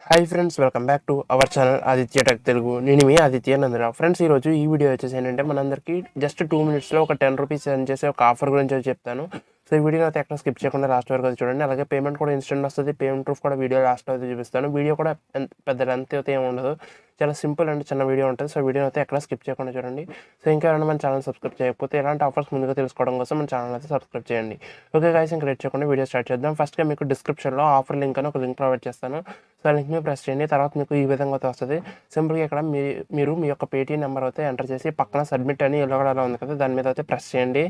Hi friends, welcome back to our channel Aditya tech Telugu. నేను మీ Aditya Nandula. Friends, ఈరోజు ఈ వీడియో వచ్చేసి ఏంటంటే మనందరికీ జస్ట్ 2 మినిట్స్లో ఒక 10 రూపీస్ ఎర్న్ చేసే ఒక ఆఫర్ గురించి చెప్తాను. సో ఈ వీడియో అయితే ఎక్కడ స్కిప్ చేయకుండా లాస్ట్ వరకు అయితే చూడండి. అలాగే పేమెంట్ కూడా ఇన్స్టెంట్ వస్తుంది. పేమెంట్ ప్రూఫ్ కూడా వీడియో లాస్ట్లో అయితే చూపిస్తాను. వీడియో కూడా పెద్ద లెంత్ అయితే ఏమి ఉండదు, చాలా సింపుల్ అండ్ చిన్న వీడియో ఉంటుంది. సో వీడియో అయితే ఎక్కడ స్కిప్ చేయకుండా చూడండి. సో ఇంకా ఎవరైనా మన ఛానల్ సబ్స్క్రైబ్ చేయకపోతే ఇలాంటి ఆఫర్స్ ముందుగా తెలుసుకోవడం కోసం మన ఛానల్ అయితే సబ్స్క్రైబ్ చేయండి. ఓకే గైస్, ఇంకా లేట్ చేయకుండా వీడియో స్టార్ట్ చేద్దాం. ఫస్ట్గా మీకు డిస్క్రిప్షన్లో ఆఫర్ లింక్ అని ఒక లింక్ ప్రొవైడ్ చేస్తాను. సో లింక్ మీద ప్రెస్ చేయండి. తర్వాత మీకు ఈ విధంగా అయితే వస్తుంది. సింపుల్గా ఇక్కడ మీరు మీ యొక్క పేటీఎం నెంబర్ అయితే ఎంటర్ చేసి పక్కన సబ్మిట్ అని ఎల్లో కలర్లో ఉంది కదా, దాని మీద అయితే ప్రెస్ చేయండి.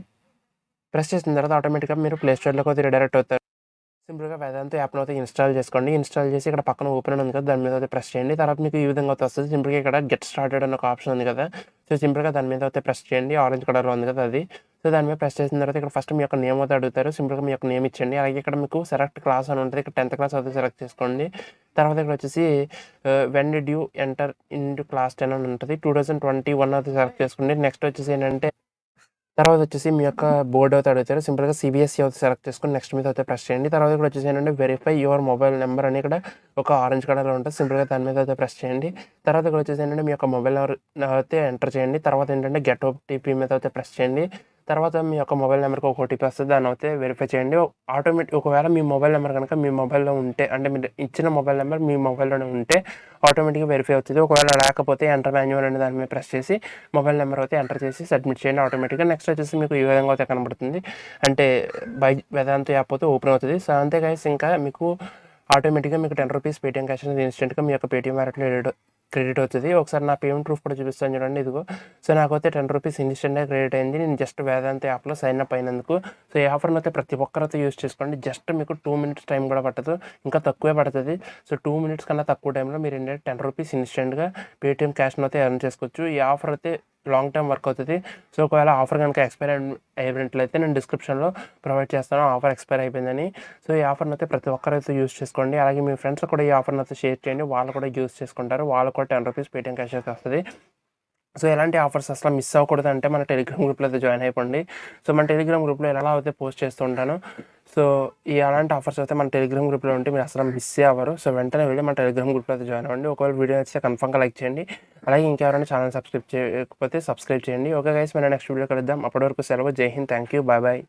ప్రెస్ చేసిన తర్వాత ఆటోమేటిక్గా మీరు ప్లే స్టోర్లోకి అయితే రిడైరెక్ట్ అవుతారు. సింపుల్గా వేదాంత యాప్ను అయితే ఇన్స్టాల్ చేసుకోండి. ఇన్స్టాల్ చేసి ఇక్కడ పక్కన ఓపెన్ అని ఉంది కదా, దాని మీద అయితే ప్రెస్ చేయండి. తర్వాత మీకు ఈ విధంగా అయితే వస్తుంది. సింపుల్గా ఇక్కడ గెట్ స్టార్టెడ్ అని ఒక ఆప్షన్ ఉంది కదా, సో సింపుల్గా దాని మీద అయితే ప్రెస్ చేయండి. ఆరెంజ్ కలర్లో ఉంది కదా అది. సో దాని మీద ప్రెస్ చేసిన తర్వాత ఇక్కడ ఫస్ట్ మీ యొక్క నేమ్ అయితే అడుగుతారు. సింపుల్గా మీ యొక్క నేమ్ ఇచ్చండి. అలాగే ఇక్కడ మీకు సెలెక్ట్ క్లాస్ అని ఉంటుంది. ఇక్కడ 10th క్లాస్ అయితే సెలెక్ట్ చేసుకోండి. తర్వాత ఇక్కడ వచ్చేసి when did you enter in class 10 అని ఉంటుంది. 2021 అయితే సెలెక్ట్ చేసుకోండి. నెక్స్ట్ వచ్చేసి ఏంటంటే తర్వాత వచ్చేసి మీ యొక్క బోర్డు అయితే అడుగుతారు. సింపుల్గా CBSE అయితే సెలెక్ట్ చేసుకొని నెక్స్ట్ మీద అయితే ప్రెస్ చేయండి. తర్వాత ఇక్కడ వచ్చేసి ఏంటంటే వెరిఫై యువర్ మొబైల్ నెంబర్ అని ఇక్కడ ఒక ఆరెంజ్ కలర్లో ఉంటుంది. సింపుల్గా దాని మీద అయితే ప్రెస్ చేయండి. తర్వాత ఇక్కడ వచ్చేసి ఏంటంటే మీ యొక్క మొబైల్ నెంబర్ అయితే ఎంటర్ చేయండి. తర్వాత ఏంటంటే గెట్ OTP మీద అయితే ప్రెస్ చేయండి. తర్వాత మీ యొక్క మొబైల్ నెంబర్కి ఒక OTP వస్తుంది, దాన్ని అయితే వెరిఫై చేయండి. ఒకవేళ మీ మొబైల్ నెంబర్ కనుక మీ మొబైల్లో ఉంటే, అంటే మీరు ఇచ్చిన మొబైల్ నెంబర్ మీ మొబైల్లోనే ఉంటే ఆటోమేటిక్గా వెరిఫై అవుతుంది. ఒకవేళ లేకపోతే ఎంటర్ మాన్యువల్ అనే దాని మీద ప్రెస్ చేసి మొబైల్ నెంబర్ అయితే ఎంటర్ చేసి సబ్మిట్ చేయండి. ఆటోమేటిక్గా నెక్స్ట్ వచ్చేసి మీకు ఈ విధంగా అయితే కనబడుతుంది. అంటే వేదాంత యాప్ అయితే ఓపెన్ అవుతుంది. సో అంతే గైస్, ఇంకా మీకు ఆటోమేటిక్గా మీకు 10 రూపీస్ పేటీఎం క్యాష్ అనేది ఇన్స్టెంట్గా మీ యొక్క పేటీఎం వ్యాలెట్లో క్రెడిట్ అవుతుంది. ఒకసారి నా పేమెంట్ ప్రూఫ్ కూడా చూపిస్తాను చూడండి. ఇదిగో, సో నాకైతే 10 రూపీస్ ఇన్స్టెంట్గా క్రెడిట్ అయింది. నేను జస్ట్ వేదాంత యాప్లో సైన్ అప్ అయినందుకు. సో ఈ ఆఫర్ని అయితే ప్రతి ఒక్కరైతే యూజ్ చేసుకోండి. జస్ట్ మీకు 2 మినిట్స్ టైం కూడా పట్టదు, ఇంకా తక్కువే పడుతుంది. సో 2 మినిట్స్ కన్నా తక్కువ టైంలో మీరు ఏంటంటే 10 రూపీస్ ఇన్స్టెంట్గా పేటీఎం క్యాష్ను అయితే ఎర్న్ చేసుకోవచ్చు. ఈ ఆఫర్ అయితే లాంగ్ టైం వర్క్ అవుతుంది. సో ఒకవేళ ఆఫర్ కనుక ఎక్స్పైర్ అయినట్లయితే నేను డిస్క్రిప్షన్లో ప్రొవైడ్ చేస్తాను ఆఫర్ ఎక్స్పైర్ అయిపోయిందని. సో ఈ ఆఫర్ని అయితే ప్రతి ఒక్కరైతే యూజ్ చేసుకోండి. అలాగే మీ ఫ్రెండ్స్ కూడా ఈ ఆఫర్ని అయితే షేర్ చేయండి, వాళ్ళు కూడా యూజ్ చేసుకుంటారు. వాళ్ళు కూడా 10 రూపీస్ పేటీఎం క్యాష్ అయితే వస్తుంది. సో ఎలాంటి ఆఫర్స్ అసలు మిస్ అవ్వకూడదు అంటే మన టెలిగ్రామ్ గ్రూప్లో అయితే జాయిన్ అయిపోండి. సో మన టెలిగ్రామ్ గ్రూప్లో ఎలా అయితే పోస్ట్ చేస్తూ ఉంటాను. సో అలాంటి ఆఫర్స్ అయితే మన టెలిగ్రామ్ గ్రూప్లో ఉంటే మీరు అసలు మిస్ అవ్వరు. సో వెంటనే వెళ్ళి మన టెలిగ్రామ్ గ్రూప్లో అయితే జాయిన్ అవ్వండి. ఒకవేళ వీడియో నచ్చితే కన్ఫర్మ్గా లైక్ చేయండి. అలాగే ఇంకెవరైనా ఛానల్ సబ్స్క్రైబ్ చేయకపోతే సబ్స్క్రైబ్ చేయండి. ఓకే గైస్, మన నెక్స్ట్ వీడియో కలుద్దాం. అప్పటి వరకు సెలవు. జై హింద్. Thank you. Bye bye.